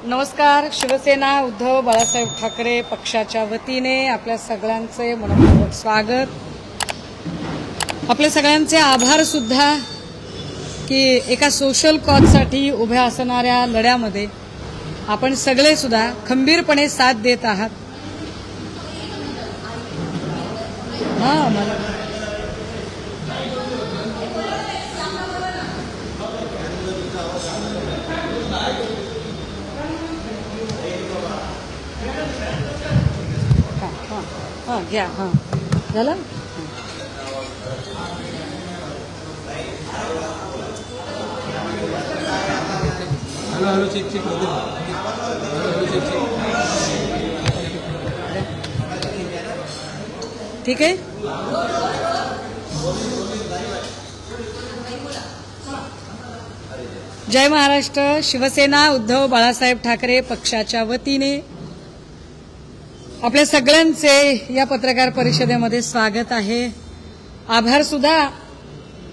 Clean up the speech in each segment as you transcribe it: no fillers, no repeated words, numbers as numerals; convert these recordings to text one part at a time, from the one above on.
नमस्कार. शिवसेना उद्धव बाळासाहेब ठाकरे पक्षाच्या वतीने आपल्या सगळ्यांचे मनपूर्वक स्वागत. आपल्या सगळ्यांचे आभार सुद्धा की एका सोशल कॉजसाठी उभ्या असणाऱ्या लढ्यामध्ये आपण सगळे सुद्धा खंबीरपणे साथ देत आहात. घ्या. झालं. ठीक आहे. जय महाराष्ट्र. शिवसेना उद्धव बाळासाहेब ठाकरे पक्षाच्या वतीने आपल्या सगळ्यांचे या पत्रकार परिषदेमध्ये स्वागत आहे. आभार सुद्धा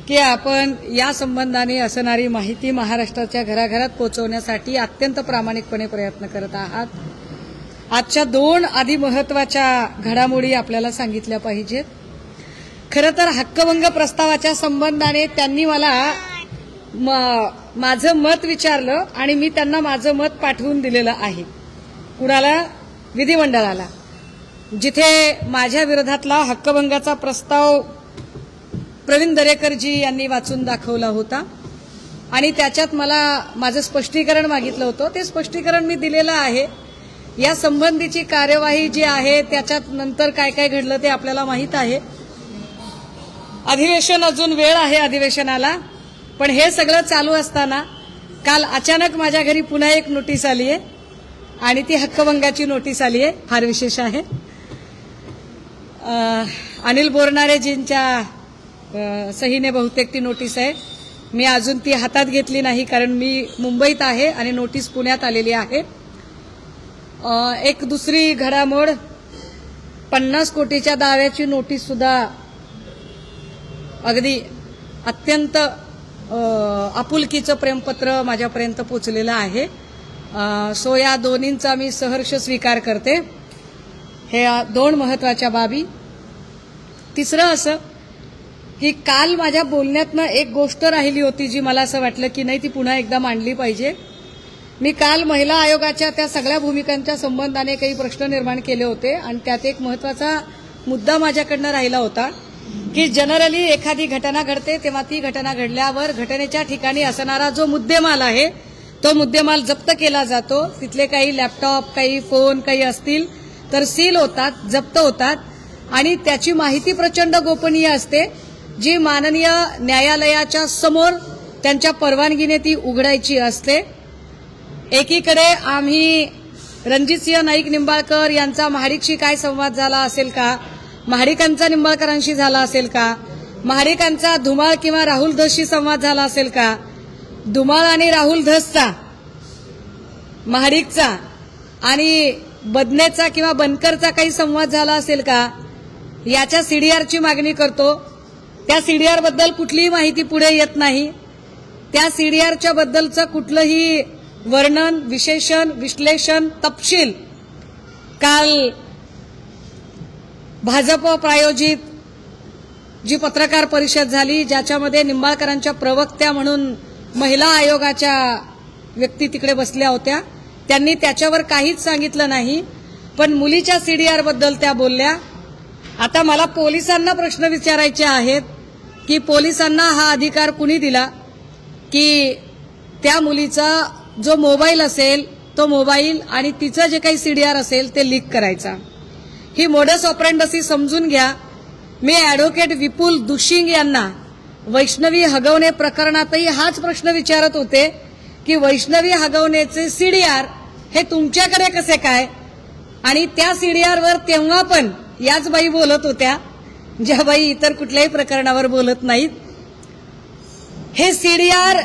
की आपण या संबंधाने असणारी माहिती महाराष्ट्राच्या घराघरात पोहोचवण्यासाठी अत्यंत प्रामाणिकपणे प्रयत्न करत आहात. आजच्या दोन आधी महत्त्वाच्या घडामोडी आपल्याला सांगितल्या पाहिजेत. खरं तर हक्कभंग प्रस्तावाच्या संबंधाने त्यांनी मला माझं मत विचारलं आणि मी त्यांना माझं मत पाठवून दिलेलं आहे. कुणाला? विधिमंडळाला, जिथे माझ्या विरोधातला हक्कभंगाचा प्रस्ताव प्रवीण दरेकरजी यांनी वाचून दाखवला होता आणि त्याच्यात मला माझं स्पष्टीकरण मागितलं होतं. ते स्पष्टीकरण मी दिलेलं आहे. या संबंधीची कार्यवाही जी आहे त्याच्यात नंतर काय काय घडलं ते आपल्याला माहित आहे. अधिवेशन अजून वेळ आहे अधिवेशनाला, पण हे सगळं चालू असताना काल अचानक माझ्या घरी पुन्हा एक नोटीस आली आहे आणि ती हक्कभंगाची नोटीस आली आहे. फार विशेष आहे. अनिल बोरनारेजींच्या सहीने बहुतेक ती नोटीस आहे. मी अजून ती हातात घेतली नाही कारण मी मुंबईत आहे आणि नोटीस पुण्यात आलेली आहे. एक दुसरी घडामोड, 50 कोटीच्या दाव्याची नोटीस सुद्धा अगदी अत्यंत आपुलकीचं प्रेमपत्र माझ्यापर्यंत पोचलेलं आहे. सो या दोन्हींचा मी सहर्ष स्वीकार करते. हे दोन महत्वाच्या बाबी. तिसरं असं की काल माझ्या बोलण्यातनं एक गोष्ट राहिली होती जी मला असं वाटलं की नाही ती पुन्हा एकदा मांडली पाहिजे. मी काल महिला आयोगाच्या त्या सगळ्या भूमिकांच्या संबंधाने काही प्रश्न निर्माण केले होते आणि त्यात एक महत्वाचा मुद्दा माझ्याकडनं राहिला होता की जनरली एखादी घटना घडते तेव्हा ती घटना घडल्यावर घटनेच्या ठिकाणी असणारा जो मुद्देमाल आहे तो मुद्देमाल जप्त केला जातो. तिथले काही लॅपटॉप, काही फोन, काही असतील तर सील होतात, जप्त होतात आणि त्याची माहिती प्रचंड गोपनीय असते जी माननीय न्यायालयाच्या समोर त्यांच्या परवानगीने ती उघडायची असते. एकीकडे आम्ही रणजितसिंह नाईक निंबाळकर यांचा महाडिकशी काय संवाद झाला असेल का, महाडिकांचा निंबाळकरांशी झाला असेल का, महाडिकांचा धुमाळ किंवा राहुल धसशी संवाद झाला असेल का, धुमाळ आणि राहुल धसचा, महाडिकचा आणि बदनेचा किंवा बनकरचा काही संवाद झाला असेल का, याच्या सीडीआरची मागणी करतो. त्या सीडीआर बद्दल कुठलीही माहिती पुढे येत नाही. त्या सीडीआरच्या बद्दलचं कुठलंही वर्णन, विशेषण, विश्लेषण, तपशील काल भाजप प्रायोजित जी पत्रकार परिषद झाली ज्याच्यामध्ये निंबाळकरांच्या प्रवक्त्या म्हणून महिला आयोगाच्या व्यक्ती तिकडे बसल्या होत्या, त्यांनी त्याच्यावर काहीच सांगितलं नाही. पण मुलीच्या सीडीआर बद्दल त्या बोलल्या. आता मला पोलिसांना प्रश्न विचारायचे आहेत की पोलिसांना हा अधिकार कुणी दिला की त्या मुलीचा जो मोबाईल असेल तो मोबाईल आणि तिचं जे काही सीडीआर असेल ते लीक करायचा. ही मोडस ऑपरेंडसी समजून घ्या. मी ॲडव्होकेट विपुल दुशिंग यांना वैष्णवी हगवणे प्रकरणातही हाच प्रश्न विचारत होते की वैष्णवी हगवणेचे सीडीआर हे तुमच्याकडे कसे काय, आणि त्या सीडीआरवर तेव्हा पण याच बाई बोलत होत्या ज्या बाई इतर कुठल्याही प्रकरणावर बोलत नाहीत. हे सीडीआर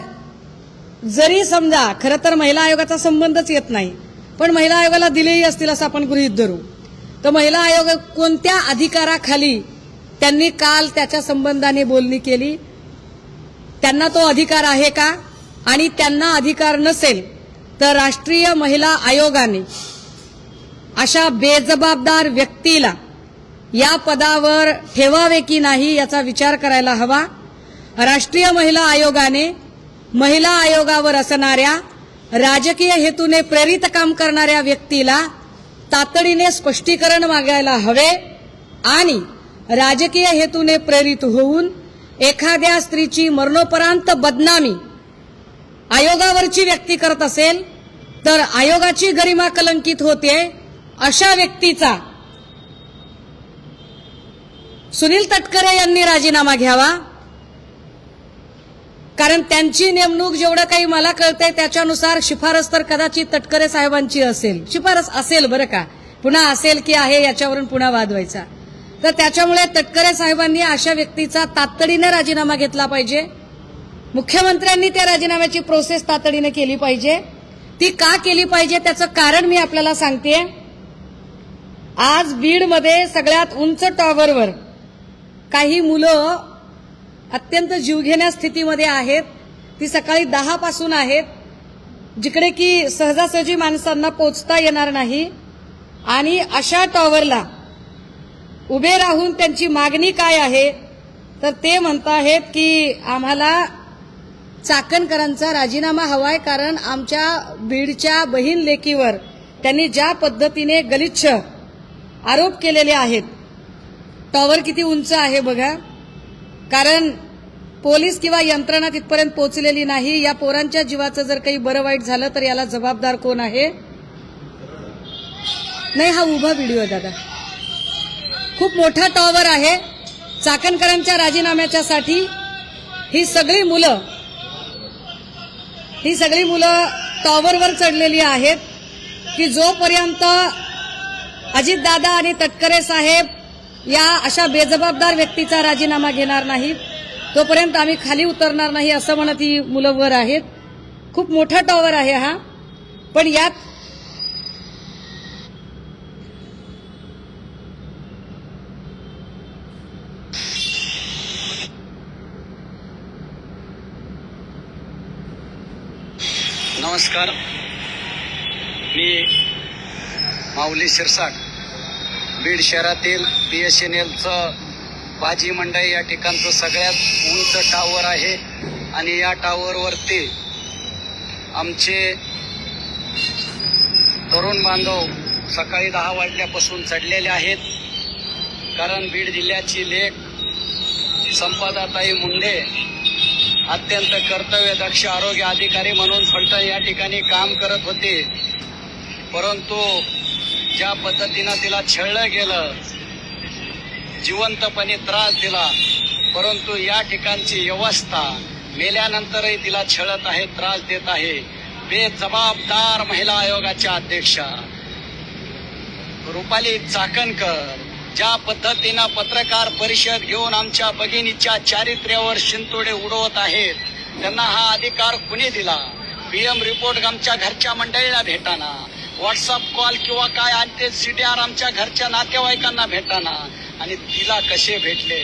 जरी समजा खरं तर महिला आयोगाचा संबंधच येत नाही पण महिला आयोगाला दिलेही असतील असं आपण गृहीत धरू, तर महिला आयोग कोणत्या अधिकाराखाली त्यांनी काल त्याच्या संबंधाने बोलणी केली, त्यांना तो अधिकार आहे का, आणि त्यांना अधिकार नसेल तर राष्ट्रीय महिला आयोगाने अशा बेजबाबदार व्यक्तीला या पदावर ठेवावे की नाही याचा विचार करायला हवा। राष्ट्रीय महिला आयोगाने महिला आयोगावर असणाऱ्या राजकीय हेतूने प्रेरित काम करणाऱ्या व्यक्तीला तातडीने स्पष्टीकरण मागायला हवे आणि राजकीय हेतूने प्रेरित होऊन एखाद्या स्त्रीची मरणोपरांत बदनामी आयोगावरची व्यक्ती करत असेल तर आयोगाची गरिमा कलंकित होते। अशा व्यक्तीचा सुनील तटकरे यांनी राजीनामा घ्यावा, कारण त्यांची नेमणूक जेवढं काही मला कळतंय त्याच्यानुसार शिफारस तर कदाचित तटकरे साहेबांची असेल, शिफारस असेल बरं का, पुन्हा असेल की आहे याच्यावरून पुन्हा वाद व्हायचा। तर त्याच्यामुळे तटकरे साहेबांनी अशा व्यक्तीचा तातडीने राजीनामा घेतला पाहिजे। मुख्यमंत्र्यांनी त्या राजीनाम्याची प्रोसेस तातडीने केली पाहिजे। ती का केली पाहिजे त्याचं कारण मी आपल्याला सांगते। आज बीडमध्ये सगळ्यात उंच टॉवरवर काही मुलं अत्यंत जीवघेण्या स्थितीमध्ये आहेत। ती सकाळी 10 पासून आहेत, जिकडे की सहजासहजी माणसांना पोहोचता येणार नाही आणि अशा टॉवरला उभे राहून त्यांची मागणी काय आहे तर ते म्हणताहेत की आम्हाला चाकणकरांचा राजीनामा हवाय, कारण आमच्या बीडच्या बहीण लेकीवर त्यांनी ज्या पद्धतीने गलिच्छ आरोप केलेले आहेत। टॉवर किती उंच आहे बघा, कारण पोलीस किंवा यंत्रणा तिथपर्यंत पोहोचलेली नाही। या पोरांच्या जीवाचं जर काही बरं वाईट झालं तर याला जबाबदार कोण आहे? नाही, हा उभा व्हिडिओ आहे दादा। खूप मोठा टॉवर आहे। चाकणकरांच्या राजीनाम्याच्यासाठी ही सगळी मुलं टॉवरवर चढलेली आहेत की जोपर्यंत अजितदादा आणि तटकरे साहेब या अशा बेजबाबदार व्यक्तीचा राजीनामा घेणार नाहीत तोपर्यंत आम्ही खाली उतरणार नाही, असं म्हणत ही मुलं वर आहेत। खूप मोठा टॉवर आहे हा, पण यात नमस्कार, मी माऊली शिरसाट, बीड शहरातील BSNLचं भाजी मंडई या ठिकाणचं सगळ्यात उंच टावर आहे आणि या टावरवरती आमचे तरुण बांधव सकाळी 10 वाजल्यापासून चढलेले आहेत, कारण बीड जिल्ह्याची लेक संपदाताई मुंडे अत्यंत कर्तव्यदक्ष आरोग्य अधिकारी म्हणून फलटण या ठिकाणी काम करत होते, परंतु ज्या पद्धतीनं तिला छळलं गेलं, जिवंतपणे त्रास दिला, परंतु या ठिकाणची व्यवस्था मेल्यानंतरही तिला छळत आहे, त्रास देत आहे। बेजबाबदार महिला आयोगाच्या अध्यक्षा रुपाली चाकणकर ज्या पद्धतीनं पत्रकार परिषद घेऊन आमच्या भगिनीच्या चारित्र्यावर शिंतोडे उडवत आहेत, त्यांना हा अधिकार कुणी दिला? PM रिपोर्ट आमच्या घरच्या मंडळीला भेटाना, व्हॉट्सअप कॉल किंवा काय आणते CDR आमच्या घरच्या नातेवाईकांना भेटाना, आणि तिला कसे भेटले?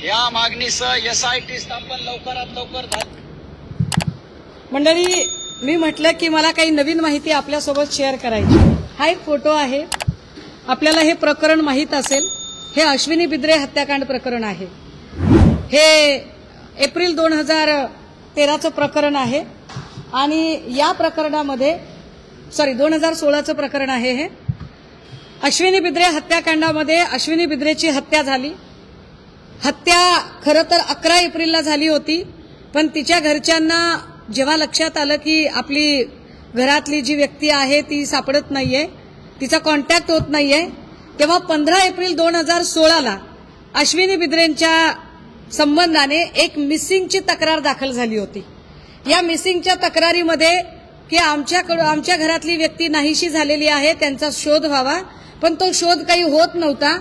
या मागणीसह SIT स्थापन लवकरात लवकर झाली। मंडळी, मी म्हटलं की मला काही नवीन माहिती आपल्यासोबत शेअर करायची। हा एक फोटो आहे, आपल्याला हे प्रकरण माहित असेल, हे अश्विनी बिद्रे हत्याकांड प्रकरण आहे। हे एप्रिल 2013चं प्रकरण आहे आणि या प्रकरणामध्ये 2016चं प्रकरण आहे। हे अश्विनी बिद्रे हत्याकांडामध्ये अश्विनी बिद्रेची हत्या झाली। हत्या खरं तर 11 एप्रिलला झाली होती, पण तिच्या घरच्यांना जेव्हा लक्षात आलं की आपली घरातली जी व्यक्ती आहे ती सापडत नाहीये, तिचा कॉन्टॅक्ट होत नाहीये, तेव्हा 15 एप्रिल 2016ला अश्विनी बिद्रेंच्या संबंधाने एक मिसिंगची तक्रार दाखल झाली होती। या मिसिंगच्या तक्रारीमध्ये की आमच्या घरातली व्यक्ती नाहीशी झालेली आहे, त्यांचा शोध व्हावा, पण तो शोध काही होत नव्हता।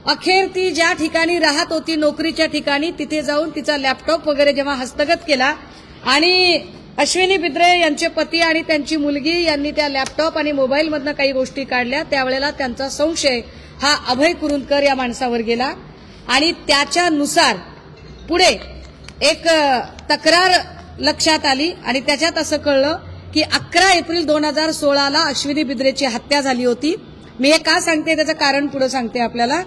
अखेर ती ज्या ठिकाणी राहत होती नोकरीच्या ठिकाणी, तिथे जाऊन तिचा लॅपटॉप वगैरे जेव्हा हस्तगत केला आणि अश्विनी बिद्रे यांचे पती आणि त्यांची मुलगी यांनी त्या लॅपटॉप आणि मोबाईलमधनं काही गोष्टी काढल्या, त्यावेळेला त्यांचा संशय हा अभय कुरुंदकर या माणसावर गेला आणि त्याच्यानुसार पुढे एक तक्रार लक्षात आली आणि त्याच्यात असं कळलं की 11 एप्रिल 2016ला अश्विनी बिद्रेची हत्या झाली होती. मी हे का सांगते त्याचं कारण पुढे सांगते आपल्याला.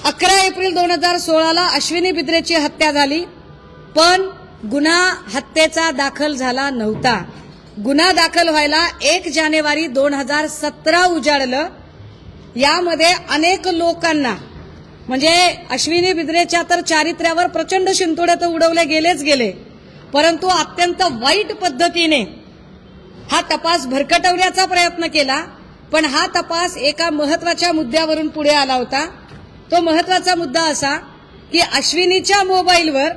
11 एप्रिल 2016ला अश्विनी बिद्रेची हत्या झाली, पण गुन्हा हत्येचा दाखल झाला नव्हता. गुन्हा दाखल व्हायला 1 जानेवारी 2017 उजाडलं. यामध्ये अनेक लोकांना म्हणजे अश्विनी बिद्रेच्या तर चारित्र्यावर प्रचंड शिंतोडे तर उडवले गेलेच गेले, परंतु अत्यंत वाईट पद्धतीने हा तपास भरकटवण्याचा प्रयत्न केला. पण हा तपास एका महत्वाच्या मुद्द्यावरून पुढे आला होता. तो महत्वाचा मुद्दा असा की अश्विनीच्या मोबाईलवर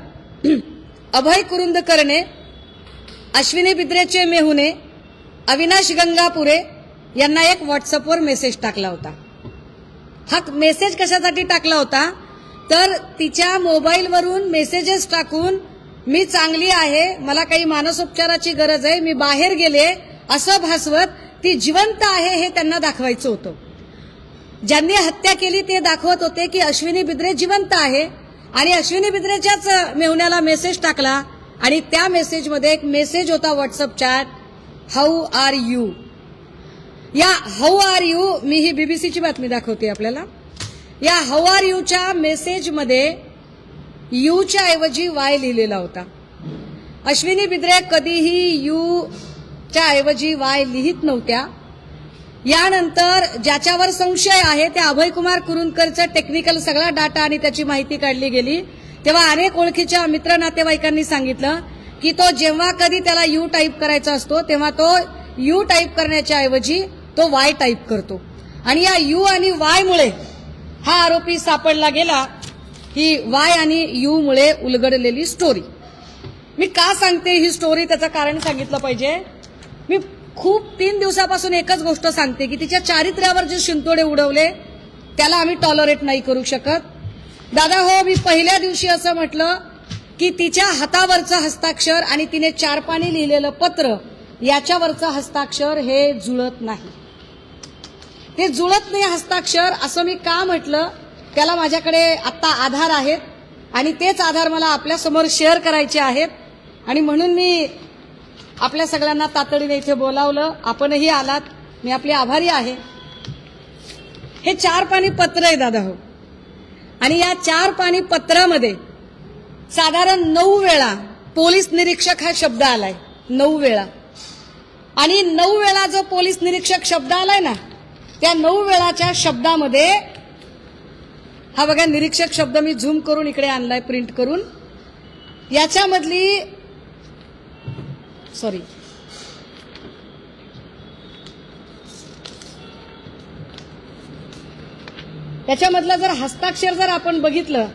अभय कुरुंदकरने अश्विनी बिद्रेचे मेहुणे अविनाश गंगापुरे यांना एक व्हॉट्सअपवर मेसेज टाकला होता. हा मेसेज कशासाठी टाकला होता तर तिच्या मोबाईलवरून मेसेजेस टाकून मी चांगली आहे, मला काही मानसोपचाराची गरज आहे, मी बाहेर गेले असं भासवत ती जिवंत आहे हे त्यांना दाखवायचं होतं. ज्यांनी हत्या केली ते दाखवत होते की अश्विनी बिद्रे जिवंत आहे आणि अश्विनी बिद्रेच्याच मेहुण्याला मेसेज टाकला आणि त्या मेसेजमध्ये एक मेसेज होता WhatsApp chat, how are you. या हाऊ आर यू, मी ही बीबीसीची बातमी दाखवते आपल्याला. या हाऊ आर यूच्या मेसेजमध्ये यूच्या ऐवजी वाय लिहिलेला होता. अश्विनी बिद्रे कधीही यूच्या ऐवजी वाय लिहित नव्हत्या. यानंतर ज्याच्यावर संशय आहे त्या अभयकुमार कुरुंदकरचा टेक्निकल सगळा डाटा आणि त्याची माहिती काढली गेली. तेव्हा अनेक ओळखीच्या मित्र नातेवाईकांनी सांगितलं की तो जेव्हा कधी त्याला यू टाईप करायचा असतो तेव्हा तो यू टाईप करण्याच्या ऐवजी तो वाय टाईप करतो आणि या यू आणि वाय मुळे हा आरोपी सापडला गेला. ही वाय आणि यू मुळे उलगडलेली स्टोरी. मी का सांगते ही स्टोरी, त्याचं कारण सांगितलं पाहिजे. मी खूप 3 दिवसापासून एकच गोष्ट सांगते की तिच्या चारित्र्यावर जे शिंतोडे उडवले त्याला आम्ही टॉलरेट नाही करू शकत. दादा हो, मी पहिल्या दिवशी असं म्हटलं की तिच्या हातावरचं हस्ताक्षर आणि तिने 4 पानी लिहिलेलं पत्र याच्यावरचं हस्ताक्षर हे जुळत नाही. ते जुळत नाही हस्ताक्षर असं मी का म्हटलं, त्याला माझ्याकडे आता आधार आहेत आणि तेच आधार मला आपल्या समोर शेअर करायचे आहेत आणि म्हणून मी आपल्या सगळ्यांना तातडीने इथे बोलावलं. आपणही आलात, मी आपली आभारी आहे. हे 4 पानी पत्र आहे दादा हो, आणि या 4 पानी पत्रामध्ये साधारण 9 वेळा पोलीस निरीक्षक हा शब्द आलाय. 9 वेळा. आणि 9 वेळा जो पोलीस निरीक्षक शब्द आलाय ना, त्या 9 वेळाच्या शब्दामध्ये हा बघा निरीक्षक शब्द मी झूम करून इकडे आणलाय प्रिंट करून. याच्यामधली सॉरी त्याच्यामधलं जर हस्ताक्षर जर आपण बघितलं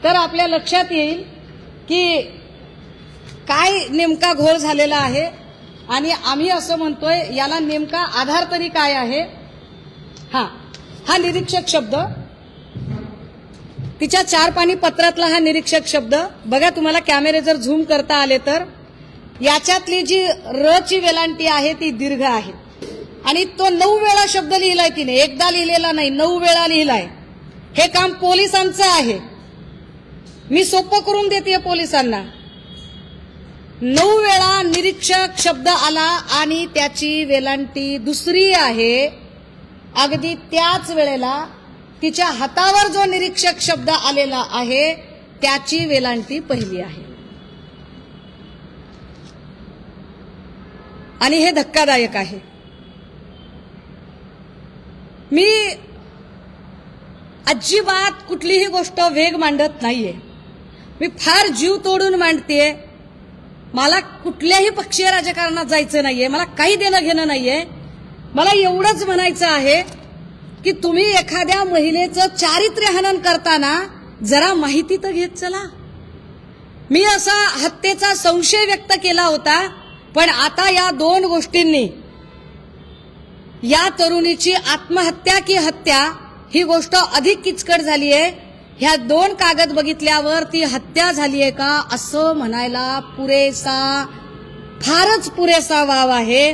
तर आपल्या लक्षात येईल की काय नेमका घोळ झालेला आहे आणि आम्ही असं म्हणतोय याला नेमका आधार तरी काय आहे. हा निरीक्षक शब्द, तिच्या 4 पानी पत्रातला हा निरीक्षक शब्द बघा. तुम्हाला कॅमेरे जर झूम करता आले तर याच्यातली जी र ची वेलांटी आहे ती दीर्घ आहे आणि तो 9 वेळा शब्द लिहिलाय तिने, एकदा लिहिलेला नाही, 9 वेळा लिहिलाय. हे काम पोलिसांचं आहे. मी सोपं करून देते पोलिसांना. 9 वेळा निरीक्षक शब्द आला आणि त्याची वेलांटी दुसरी आहे. अगदी त्याच वेळेला तिच्या हातावर जो निरीक्षक शब्द आलेला आहे त्याची वेलांटी पहिली आहे. आणि हे धक्कादायक आहे. मी अजिबात कुठलीही गोष्ट वेग मांडत नाहीये. मी फार जीव तोडून मांडतेय. मला कुठल्याही पक्षीय राजकारणात जायचं नाहीये, मला काही देणं घेणं नाहीये. मला एवढंच म्हणायचं आहे की तुम्ही एखाद्या महिलेचं चारित्र्यहनन करताना जरा माहिती तर घेत चला. मी असा हत्येचा संशय व्यक्त केला होता, पण आता या 2 गोष्टींनी या तरुणीची आत्महत्या की हत्या ही गोष्ट अधिक किचकट झाली आहे. ह्या 2 कागद बघितल्यावर ती हत्या झाली आहे का असं म्हणायला फारच पुरेसा वाव आहे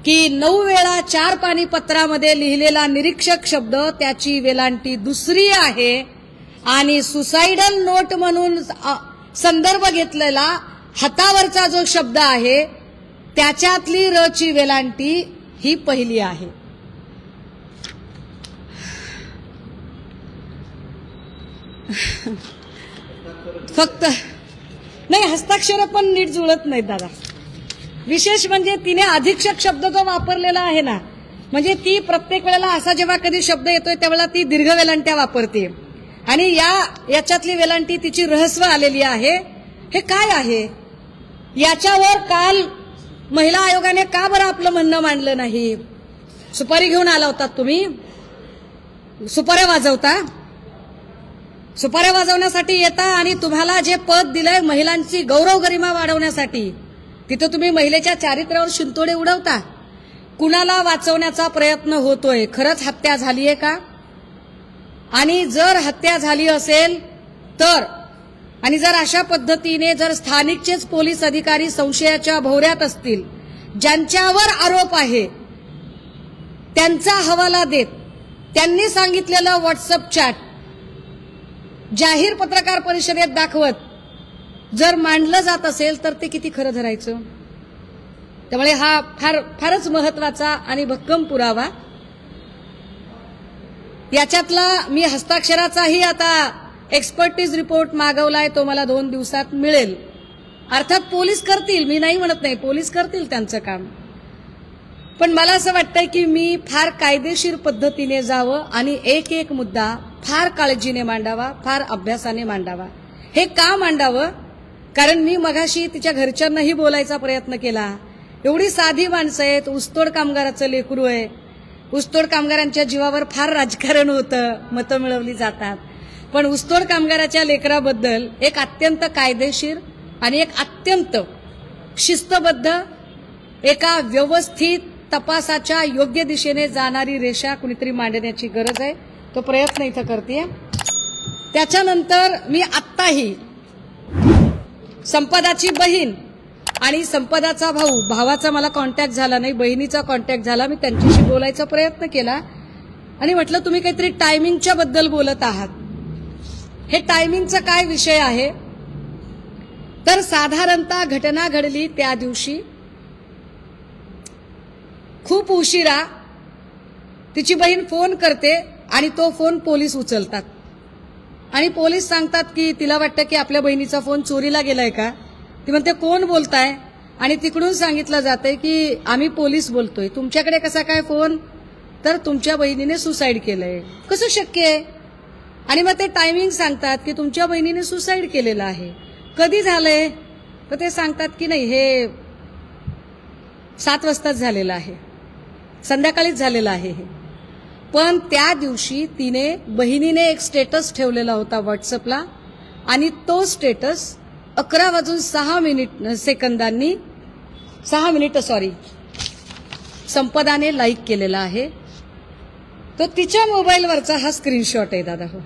की 9 वेळा 4 पानी पत्रामध्ये लिहिलेला निरीक्षक शब्द त्याची वेलांटी दुसरी आहे आणि सुसाइडल नोट म्हणून संदर्भ घेतलेला हातावरचा जो शब्द आहे त्याच्यातली रची वेलांटी ही पहिली आहे. फक्त नाही, हस्ताक्षर पण नीट जुळत नाहीत दादा. विशेष म्हणजे तिने अधीक्षक शब्द जो वापरलेला आहे ना, म्हणजे ती प्रत्येक वेळेला असा जेव्हा कधी शब्द येतोय त्यावेळेला ती दीर्घ वेलांट्या वापरते आणि याच्यातली वेलांटी तिची रहस्व आलेली आहे. हे काय आहे? याच्यावर काल महिला आयोगाने का बरं आपलं म्हणणं मांडलं नाही? सुपारी घेऊन आला होता तुम्ही, सुपाऱ्या वाजवता, सुपाऱ्या वाजवण्यासाठी येता आणि तुम्हाला जे पद दिलंय महिलांची गौरव गरिमा वाढवण्यासाठी, तिथं तुम्ही महिलेच्या चारित्र्यावर शिंतोडे उडवता. कुणाला वाचवण्याचा प्रयत्न होतोय? खरंच हत्या झालीये का? आणि जर हत्या झाली असेल तर, आणि जर अशा पद्धतीने जर स्थानिकचेच पोलीस अधिकारी संशयाच्या भोवऱ्यात असतील, ज्यांच्यावर आरोप आहे त्यांचा हवाला देत त्यांनी सांगितलेलं व्हॉट्सअप चॅट जाहीर पत्रकार परिषदेत दाखवत जर मांडलं जात असेल तर ते किती खरं धरायचं? त्यामुळे हा फारच महत्वाचा आणि भक्कम पुरावा. याच्यातला मी हस्ताक्षराचाही आता एक्सपर्टीज रिपोर्ट मागवलाय, तो मला 2 दिवसात मिळेल. अर्थात पोलीस करतील, मी नाही म्हणत नाही, पोलीस करतील त्यांचं काम. पण मला असं वाटतंय की मी फार कायदेशीर पद्धतीने जावं आणि एक एक मुद्दा फार काळजीने मांडावा, फार अभ्यासाने मांडावा. हे का मांडावं? कारण मी मगाशी तिच्या घरच्यांनाही बोलायचा प्रयत्न केला. एवढी साधी माणसं आहेत, ऊसतोड कामगाराचं लेकरू आहे, ऊसतोड कामगारांच्या जीवावर फार राजकारण होतं, मतं मिळवली जातात. पण ऊसतोड कामगाराच्या लेकराबद्दल एक अत्यंत कायदेशीर आणि एक अत्यंत शिस्तबद्ध, एका व्यवस्थित तपासाच्या योग्य दिशेने जाणारी रेषा कुणीतरी मांडण्याची गरज आहे. तो प्रयत्न इथं करते. त्याच्यानंतर मी आत्ताही संपदाची बहीण आणि संपदाचा भाऊ, भावाचा मला कॉन्टॅक्ट झाला नाही, बहिणीचा कॉन्टॅक्ट झाला. मी त्यांच्याशी बोलायचा प्रयत्न केला आणि म्हटलं तुम्ही काहीतरी टायमिंगच्या बद्दल बोलत आहात. हे टायमिंगचा काय विषय आहे? तर साधारणतः घटना घडली त्या दिवशी खूप उशिरा तिची बहीण फोन करते आणि तो फोन पोलीस उचलतात आणि पोलीस सांगतात की तिला वाटतं की आपल्या बहिणीचा फोन चोरीला गेलाय का? ती म्हणते कोण बोलताय? आणि तिकडून सांगितलं जातंय की आम्ही पोलीस बोलतोय. तुमच्याकडे कसा काय फोन? तर तुमच्या बहिणीने सुसाईड केलंय. कसं शक्य आहे? आणि मग ते टायमिंग सांगतात की तुमच्या बहिणीने सुसाईड केलेलं आहे. कधी झालंय? तर ते सांगतात की नाही, हे 7 वाजताच झालेलं आहे, संध्याकाळीच झालेलं आहे. पण त्या दिवशी बहिणीने एक स्टेटस ठेवलेला होता व्हॉट्सअपला आणि तो स्टेटस 11:06 संपदाने लाईक केलेला आहे. तो तिच्या मोबाईलवरचा हा स्क्रीनशॉट आहे दादा. हो,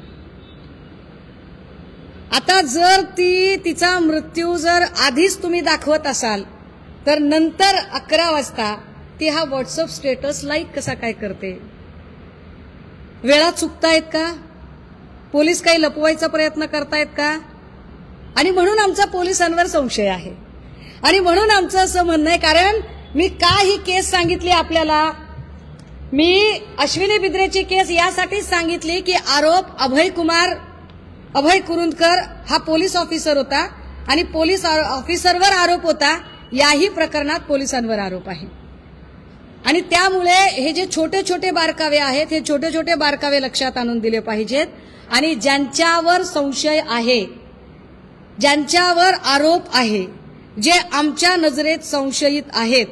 आता जर तिचा मृत्यू जर आधीच तुम्ही दाखवत असाल तर नंतर 11 वाजता ती हा व्हॉट्सअप स्टेटस लाईक कसा काय करते? वेळा चुकतायत का? पोलीस काही लपवायचा प्रयत्न करतायत का? आणि म्हणून आमचा पोलिसांवर संशय आहे आणि म्हणून आमचं असं म्हणणं आहे. कारण मी का ही केस सांगितली आपल्याला? मी अश्विनी बिद्रेची केस यासाठीच सांगितली की आरोप अभय कुरुंदकर हा पोलीस ऑफिसर होता आणि पोलीस ऑफिसरवर आरोप होता. याही प्रकरणात पोलिसांवर आरोप आहे आणि त्यामुळे हे जे छोटे छोटे बारकावे आहेत, हे छोटे छोटे बारकावे लक्षात आणून दिले पाहिजेत. आणि ज्यांच्यावर संशय आहे, ज्यांच्यावर आरोप आहे, जे आमच्या नजरेत संशयित आहेत,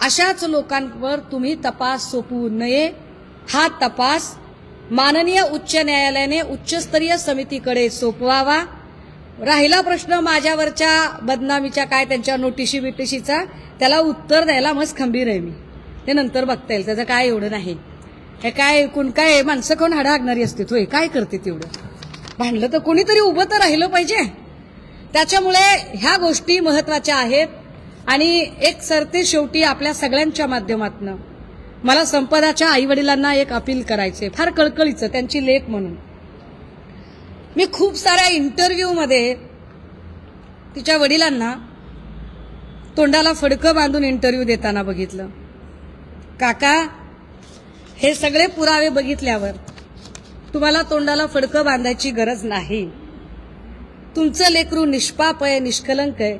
अशाच लोकांवर तुम्ही तपास सोपवू नये. हा तपास माननीय उच्च न्यायालयाने उच्चस्तरीय समितीकडे सोपवावा. राहिला प्रश्न माझ्यावरच्या बदनामीच्या काय त्यांच्या नोटिशी बिटिशीचा, त्याला उत्तर द्यायला मस्त खंबीर आहे मी. ते नंतर बघता येईल, त्याचं काय एवढं नाही. हे काय काय माणसं कोण हाडा हागणारी असते, होय काय करते तेवढं? भांडलं तर कोणीतरी उभं तर राहिलं पाहिजे. त्याच्यामुळे ह्या गोष्टी महत्वाच्या आहेत. आणि एक सरते शेवटी आपल्या सगळ्यांच्या माध्यमातून मला संपदाच्या आईवडिलांना एक अपील करायचे, फार कळकळीचं, त्यांची लेक म्हणून. मी खूप साऱ्या इंटरव्ह्यू मध्ये तिच्या वडिलांना तोंडाला फडकं बांधून इंटरव्ह्यू देताना बघितलं. काका, हे सगळे पुरावे बघितल्यावर तुम्हाला तोंडाला फडकं बांधायची गरज नाही. तुमचं लेकरू निष्पाप आहे, निष्कलंक आहे.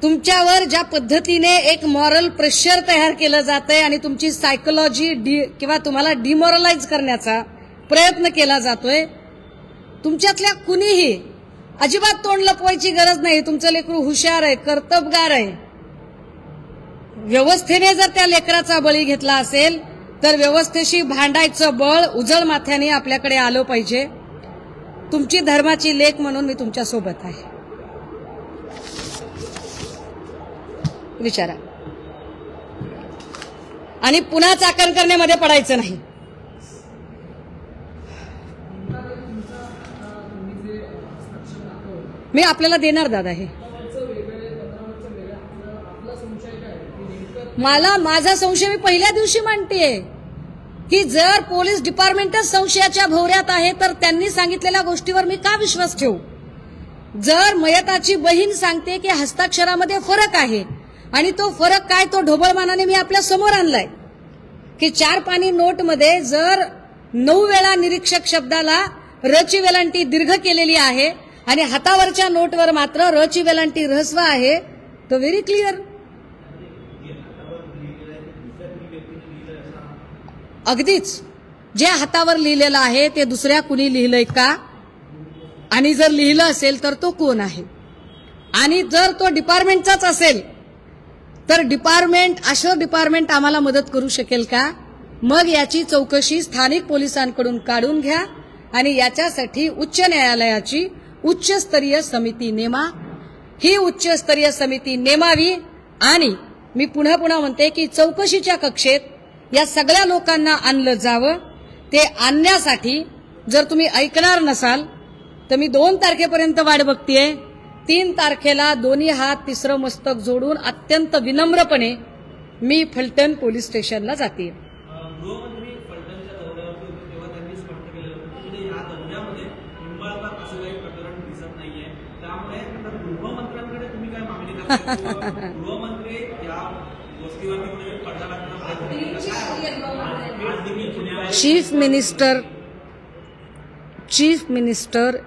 तुमच्यावर ज्या पद्धतीने एक मॉरल प्रेशर तयार केलं जातंय आणि तुमची सायकोलॉजी किंवा तुम्हाला डिमोरलाइज करण्याचा प्रयत्न केला जातोय, तुमच्यातल्या कुणीही अजिबात तोंड लपवायची गरज नाही. तुमचं लेकरू हुशार आहे, कर्तबगार आहे. व्यवस्थेने जर त्या लेकराचा बळी घेतला असेल तर व्यवस्थेशी भांडायचं बळ उजळ माथ्याने आपल्याकडे आलं पाहिजे. तुमची धर्माची लेक म्हणून मी तुमच्या सोबत आहे. विचारा आणि पुन्हा चाकण करण्यामध्ये पडायचं नाही. मी आपल्याला देणार दादा. हे माझा संशय मी पहिल्या दिवशी मांडतेय की जर पोलीस डिपार्टमेंटच संशयाच्या भोवऱ्यात आहे तर त्यांनी सांगितलेल्या गोष्टीवर मी का विश्वास ठेवू. जर मयताची बहीण सांगते की हस्ताक्षरामध्ये फरक आहे आणि तो फरक काय, तो ढोबळमानाने मी आपल्या समोर आणलाय की 4 पानी नोटमध्ये जर 9 वेळा निरीक्षक शब्दाला रची वेलांटी दीर्घ केलेली आहे आणि हातावरच्या नोटवर मात्र रची वेलांटी ऱ्हस्व आहे, तो व्हेरी क्लिअर. अगदीच जे हातावर लिहिलेलं आहे ते दुसऱ्या कुणी लिहिलंय का, आणि जर लिहिलं असेल तर तो कोण आहे, आणि जर तो डिपार्टमेंटचाच असेल तर डिपार्टमेंट आम्हाला मदत करू शकेल का. मग याची चौकशी स्थानिक पोलिसांकडून काढून घ्या आणि याच्यासाठी उच्च न्यायालयाची उच्चस्तरीय समिती नेमा. ही उच्चस्तरीय समिती नेमावी आणि मी पुन्हा म्हणते की चौकशीच्या कक्षेत या सगळ्या लोकांना आणलं जावं. ते आणण्यासाठी जर तुम्ही ऐकणार नसाल तर मी 2 तारखेपर्यंत वाट बघतेय. 3 तारखेला दोन्ही हात तिसरं मस्तक जोडून अत्यंत विनम्रपणे मी फलटण पोलीस स्टेशनला जाते. गृहमंत्री फलटणच्या दौऱ्यावरती होते तेव्हा त्यांनी स्पष्ट केलं होतं की या दौऱ्यामध्ये निंबाळकर असं काही प्रकरण दिसत नाहीये. त्यामुळे गृहमंत्र्यांकडे तुम्ही काय मागणी करता. गृहमंत्री या गोष्टीवरती कुठेतरी पडदा टाकण्याचा चीफ मिनिस्टर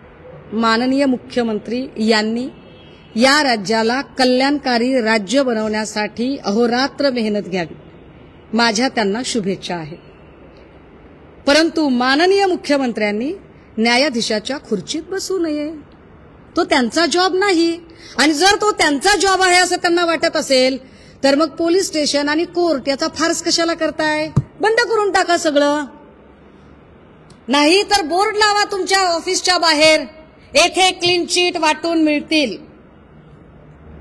माननीय मुख्यमंत्री यांनी या राज्याला कल्याणकारी राज्य बनवण्यासाठी अहोरात्र मेहनत घ्यावी. माझ्या त्यांना शुभेच्छा आहेत. परंतु माननीय मुख्यमंत्र्यांनी न्यायाधीशाच्या खुर्चीत बसू नये. तो त्यांचा जॉब नाही. आणि जर तो त्यांचा जॉब आहे असं त्यांना वाटत असेल तर मग पोलीस स्टेशन आणि कोर्ट याचा फार्स कशाला करताय. बंद करून टाका सगळं. नाही तर बोर्ड लावा तुमच्या ऑफिसच्या बाहेर, येथे क्लीन चिट वाटून मिळतील.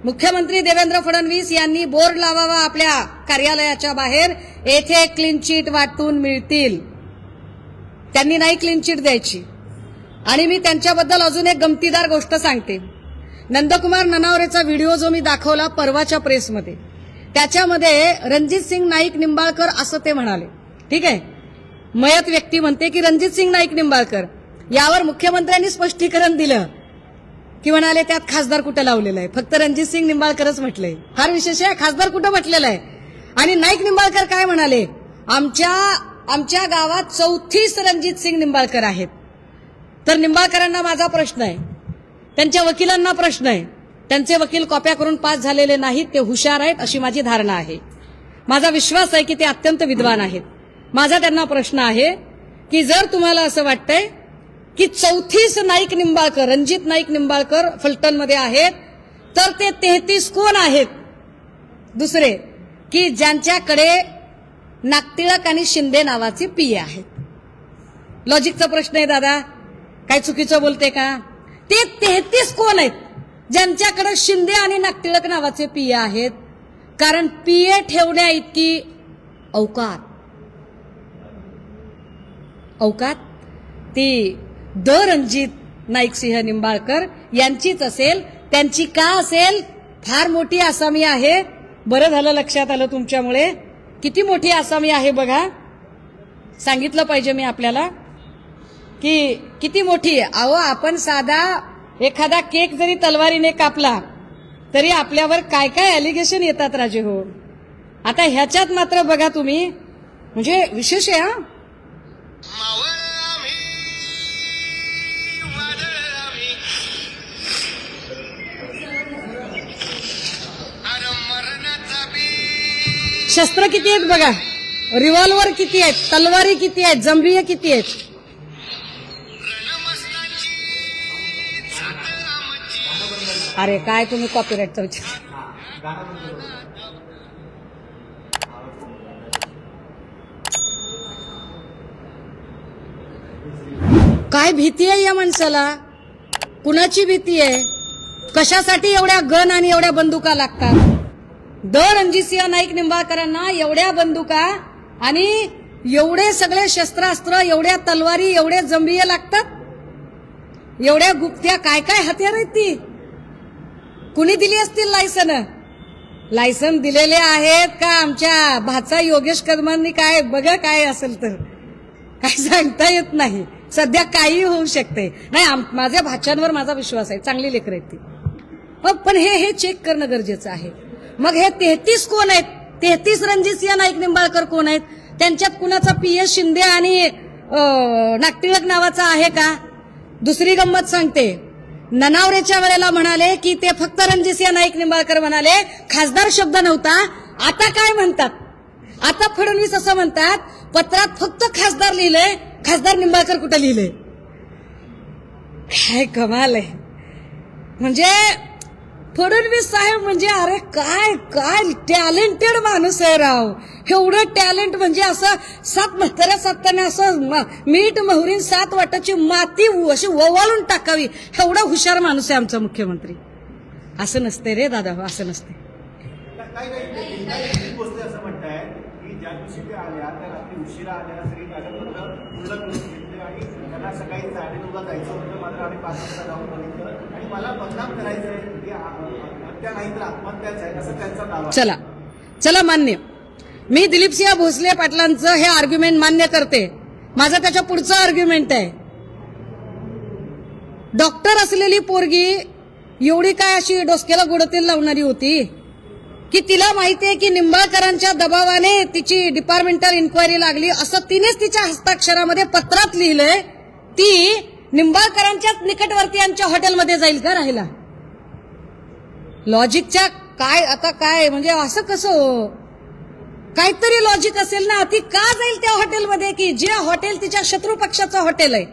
मुख्यमंत्री देवेंद्र फडणवीस यांनी बोर्ड लावावा आपल्या कार्यालयाच्या बाहेर, येथे क्लीन चिट वाटून मिळतील. त्यांनी नाही क्लीन चिट द्यायची. आणि मी त्यांच्याबद्दल अजून एक गमतीदार गोष्ट सांगते. नंदकुमार ननावरेचा व्हिडिओ जो मी दाखवला परवाच्या प्रेसमध्ये, त्याच्यामध्ये रणजित सिंग नाईक निंबाळकर असं ते म्हणाले. ठीक आहे, मयत व्यक्ती म्हणते की रणजित सिंग नाईक निंबाळकर. यावर मुख्यमंत्र्यांनी स्पष्टीकरण दिलं की म्हणाले त्यात खासदार कुठं लावलेलं आहे, फक्त रणजित सिंग निंबाळकरच म्हटलंय. फार विशेष आहे, खासदार कुठं म्हटलेलं आहे. आणि नाईक निंबाळकर काय म्हणाले, आमच्या गावात 34 रणजित सिंग निंबाळकर आहेत. तर निंबाळकरांना माझा प्रश्न आहे, त्यांच्या वकिलांना प्रश्न आहे. त्यांचे वकील कॉप्या करून पास झालेले नाहीत, ते हुशार आहेत अशी माझी धारणा आहे. माझा विश्वास आहे की ते अत्यंत विद्वान आहेत. माझा त्यांना प्रश्न आहे की जर तुम्हाला असं वाटतंय की 34 नाईक निंबाळकर, रणजित नाईक निंबाळकर फलटणमध्ये आहेत, तर ते 33 कोण आहेत दुसरे की ज्यांच्याकडे नागटिळक आणि शिंदे नावाचे पीए आहेत. लॉजिकचा प्रश्न आहे दादा, काय चुकीचं बोलते का. ते 33 कोण आहेत ज्यांच्याकडे शिंदे आणि नागटिळक नावाचे पीए आहेत. कारण पीए ठेवण्या इतकी औकात ती द रणजित नाईक सिंह निंबाळकर यांचीच असेल. त्यांची का असेल, फार मोठी आसामी आहे. बरं झालं लक्षात आलं तुमच्यामुळे. किती मोठी आसामी आहे बघा. सांगितलं पाहिजे मी आपल्याला की किती मोठी आहे. अहो, आपण साधा एखादा केक जरी तलवारीने कापला तरी आपल्यावर काय काय अलिगेशन येतात राजे हो. आता ह्याच्यात मात्र बघा तुम्ही, म्हणजे विशेष आहे हा. शस्त्र किती आहेत बघा, रिव्हॉल्वर किती आहेत, तलवारी किती आहेत, जंबिये किती आहेत. अरे काय तुम्ही कॉपीराईटचा विचार. काय भीती आहे या माणसाला, कुणाची भीती आहे, कशासाठी एवढ्या गन आणि एवढ्या बंदुका लागतात. रणजितसिंह नाईक निंबाळकरांना एवढ्या बंदुका आणि एवढे सगळे शस्त्रास्त्र, एवढ्या तलवारी, एवढे जंबिये लागतात, एवढ्या गुप्त्या काय काय हत्यार आहेत ती. कुणी दिली असतील लायसन दिलेले आहेत का आमच्या भाचा योगेश कदमांनी, काय बघा काय असेल तर काय सांगता येत नाही. सध्या काही होऊ शकते. नाही, माझ्या भाच्यांवर माझा विश्वास आहे, चांगली लेकरं आहेत ती. पण हे चेक करणं गरजेचं आहे. मग हे 33 कोण आहेत, 33 रणजितसिंह नाईक निंबाळकर कोण आहेत, त्यांच्यात कुणाचा PS शिंदे आणि नागटिळक नावाचा आहे का. दुसरी गंमत सांगते, ननावरेच्या वेळेला म्हणाले की ते फक्त रणजितसिंह नाईक निंबाळकर म्हणाले, खासदार शब्द नव्हता. आता काय म्हणतात, आता फडणवीस असं म्हणतात, पत्रात फक्त खासदार लिहिलंय, खासदार निंबाळकर कुठं लिहिलंय. काय कमाल आहे. म्हणजे फडणवीस साहेब म्हणजे अरे काय काय टॅलेंटेड माणूस आहे राव. एवढं टॅलेंट म्हणजे असं 7 म्हाताऱ्या साताने असं मीठ मोहरीन 7 वाटाची माती अशी ओवाळून टाकावी, एवढा हुशार माणूस आहे आमचा मुख्यमंत्री. असं नसते रे दादा, असं नसते. असं म्हणताय की ज्या दिवशी ते आल्या त्या रात्री उशिरा आल्या, तरी कागदपत्र पूर्ण घेतले आणि त्यांना सकाळी 9:30 जायचं होतं, मात्र आम्ही 5 वाजता जाऊन बघितलं आणि मला बदनाम करायचं आहे की हत्या नाही तर आत्महत्याच आहे असं त्यांचा दावा. चला मान्य, मी दिलीपसिंह भोसले पाटलांचं हे आर्ग्युमेंट मान्य करते. माझा त्याच्या पुढचा आर्ग्युमेंट आहे, डॉक्टर असलेली पोरगी एवढी काय अशी डोसक्याला गोडतेल लावणारी होती की तिला माहितीये की निंबाळकरांच्या दबावाने तिची डिपार्टमेंटल इन्क्वायरी लागली असं तिनेच तिच्या हस्ताक्षरामध्ये पत्रात लिहिलंय. ती निंबाळकरांच्याच निकटवर्तीयांच्या हॉटेलमध्ये जाईल का राहायला. लॉजिकच्या काय आता काय म्हणजे असं कसं हो, काहीतरी लॉजिक असेल ना. ती का जाईल त्या हॉटेलमध्ये की जे हॉटेल तिच्या शत्रू पक्षाचं हॉटेल आहे,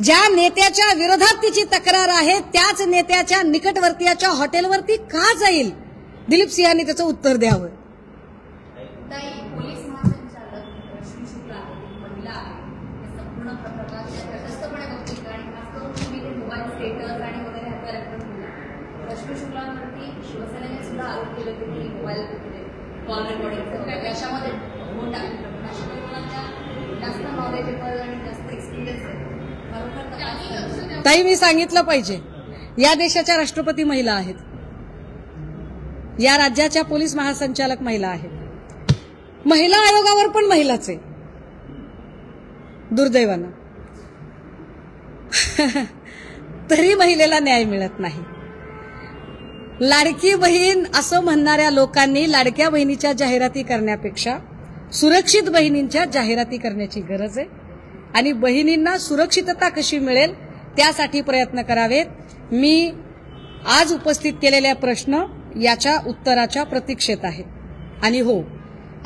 ज्या नेत्याच्या विरोधात तिची तक्रार आहे त्याच नेत्याच्या निकटवर्तीयाच्या हॉटेलवरती का जाईल. दिलीप सिंहांनी त्याचं उत्तर द्यावं. पोलीस महासंचालक रश्मी शुक्ला महिला आहे, संपूर्ण प्रकरणात तटस्थपणे बघतील आणि खास करून तुम्ही ते मोबाईल स्टेटस आणि वगैरे ह्याचा रेफरन्स दिला. रश्मी शुक्लांवरती शिवसेनेने सुद्धा आरोप केले की ती मोबाईल कॉल रेकॉर्डिंग याच्यामध्ये होऊन टाकली. अशा लोकांना जास्त नॉलेजेबल आणि जास्त एक्सपिरियन्स आहे. ताई मी सांगितलं पाहिजे, या देशाच्या राष्ट्रपती महिला आहेत, या राज्याच्या पोलीस महासंचालक महिला आहेत, महिला आयोगावर पण महिलाच आहे दुर्दैवानं. तरी महिलेला न्याय मिळत नाही. लाडकी बहीण असं म्हणणाऱ्या लोकांनी लाडक्या बहिणीच्या जाहिराती करण्यापेक्षा सुरक्षित बहिणींच्या जाहिराती करण्याची गरज आहे आणि बहिणींना सुरक्षितता कशी मिळेल त्यासाठी प्रयत्न करावेत. मी आज उपस्थित केलेल्या प्रश्न याच्या उत्तराच्या प्रतीक्षेत आहे. आणि हो,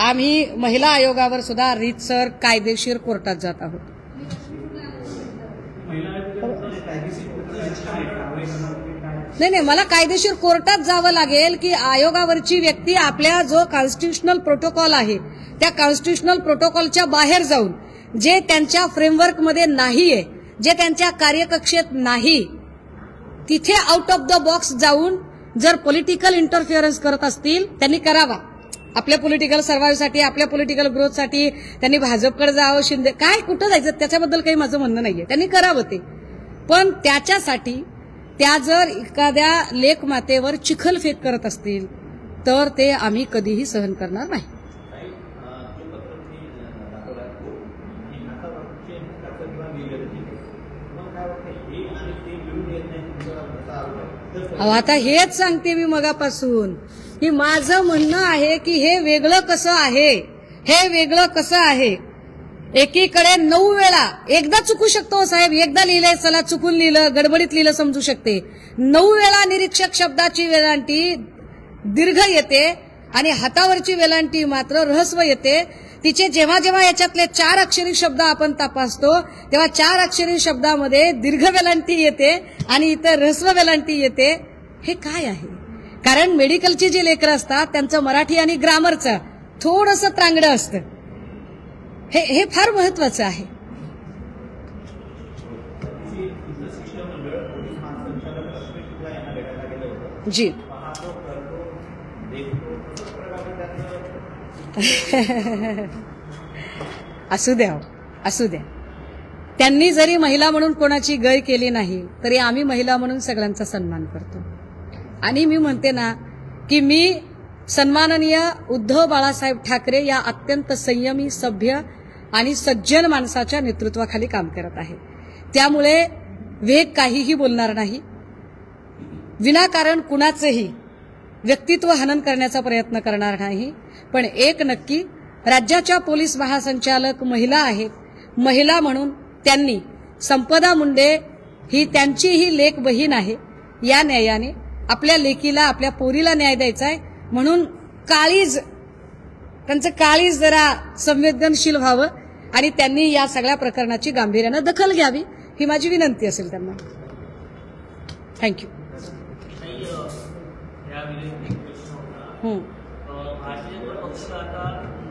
आम्ही महिला आयोगावर सुद्धा रीतसर कायदेशीर कोर्टात जात आहोत. नाही, मला कायदेशीर कोर्टात जावं लागेल की आयोगावरची व्यक्ती आपल्या जो कॉन्स्टिट्युशनल प्रोटोकॉल आहे त्या कॉन्स्टिट्युशनल प्रोटोकॉलच्या बाहेर जाऊन जे त्यांच्या फ्रेमवर्कमध्ये नाहीये, जे त्यांच्या कार्यकक्षेत नाही, तिथे आउट ऑफ द बॉक्स जाऊन जर पॉलिटिकल इंटरफिअरन्स करत असतील त्यांनी करावा. आपल्या पॉलिटिकल सर्व्हायव्हसाठी, आपल्या पॉलिटिकल ग्रोथसाठी त्यांनी भाजपकडे जावं, शिंदे काय कुठं जायचं त्याच्याबद्दल काही माझं म्हणणं नाहीये, त्यांनी करावं ते. पण त्याच्यासाठी त्या जर एखाद्या लेकमातेवर चिखलफेक करत असतील तर ते आम्ही कधीही सहन करणार नाही. अहो आता हेच सांगते मी मगापासून की माझं म्हणणं आहे की हे वेगळं कसं आहे, हे वेगळं कसं आहे. एकीकडे 9 वेळा, एकदा चुकू शकतो साहेब, एकदा लिहिलंय चला चुकून लिहिलं, गडबडीत लिहिलं समजू शकते. 9 वेळा निरीक्षक शब्दाची वेलांटी दीर्घ येते आणि हातावरची वेलांटी मात्र ऱ्हस्व येते. तिचे जेव्हा जेव्हा याच्यातले 4 अक्षरी शब्द आपण तपासतो तेव्हा 4 अक्षरी शब्दामध्ये दीर्घ वेलांटी येते आणि इतर ऱ्हस्व वेलांटी येते. हे काय आहे? कारण मेडिकलची जी लेकरं असतात त्यांचं मराठी आणि ग्रामरचं थोडंसं त्रांगडं असतं. हे फार महत्वाचं आहे. जी असू द्या, असू द्या. त्यांनी जरी महिला म्हणून कोणाची गय केली नाही तरी आम्ही महिला म्हणून सगळ्यांचा सन्मान करतो. आणि मी म्हणते ना की मी सन्माननीय उद्धव बाळासाहेब ठाकरे या अत्यंत संयमी, सभ्य आणि सज्जन माणसाच्या नेतृत्वाखाली काम करत आहे. त्यामुळे वेग काहीही बोलणार नाही, विनाकारण कुणाचेही व्यक्तित्व हनन करण्याचा प्रयत्न करणार नाही. पण एक नक्की, राज्याच्या पोलीस महासंचालक महिला आहेत. महिला म्हणून त्यांनी संपदा मुंडे ही त्यांचीही लेक बहीण आहे. या न्यायाने आपल्या लेकीला, आपल्या पोरीला न्याय द्यायचा आहे म्हणून त्यांचं काळीज जरा संवेदनशील व्हावं आणि त्यांनी या सगळ्या प्रकरणाची गांभीर्यानं दखल घ्यावी ही माझी विनंती असेल त्यांना. थँक्यू. भारतीय जनता पक्ष आता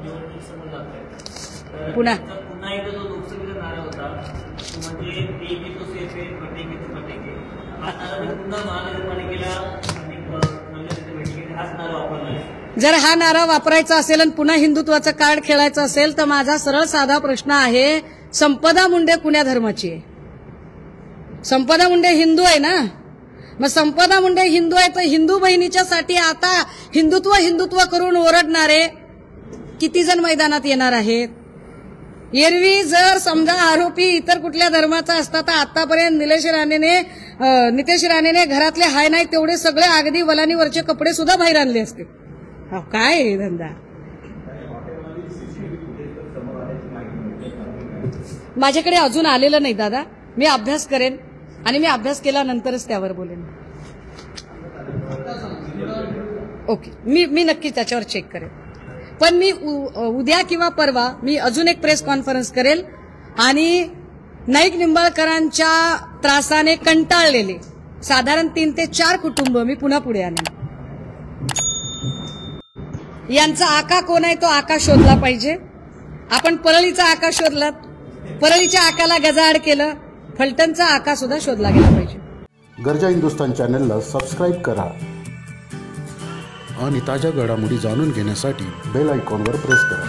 निवडणूक समोर जात आहे. पुन्हा एकदा जो लोकसभेचा नारा होता तो म्हणजे देगी तो सेफ आहे, फटेके तो फटेके. हा नारा पुन्हा महानगरपालिकेला हाच नारा वापरला आहे. जर हा नारा वापरायचा असेल आणि पुन्हा हिंदुत्वाचं कार्ड खेळायचं असेल तर माझा सरळ साधा प्रश्न आहे, संपदा मुंडे कुण्या धर्माची आहे? संपदा मुंडे हिंदू आहे ना. मग संपदा मुंडे हिंदू आहे तर हिंदू बहिणीच्यासाठी आता हिंदुत्व हिंदुत्व करून ओरडणारे किती जण मैदानात येणार आहेत? एरवी जर समजा आरोपी इतर कुठल्या धर्माचा असता तर आतापर्यंत नितेश राणेने घरातले हाय नाही तेवढे सगळे अगदी वलानीवरचे कपडे सुद्धा बाहेर आणले असते. काय आहे धंदा? माझ्याकडे अजून आलेलं नाही दादा. मी अभ्यास करेन आणि मी अभ्यास केल्यानंतरच त्यावर बोलेन. ओके, मी नक्की त्याच्यावर चेक करेन. पण मी उद्या किंवा परवा मी अजून एक प्रेस कॉन्फरन्स करेल आणि नाईक निंबाळकरांच्या त्रासाने कंटाळलेले साधारण 3 ते 4 कुटुंब मी पुन्हा पुढे आणेन. यांचा आका कोण आहे तो आका शोधला पाहिजे. आपण परळीचा आका शोधलात, परळीच्या आकाला गजाआड केलं, फलटणचा आका सुद्धा शोधला गेला पाहिजे. गरजा हिंदुस्तान चॅनलला सबस्क्राईब करा आणि ताज्या घडामोडी जाणून घेण्यासाठी बेल आयकॉनवर प्रेस करा.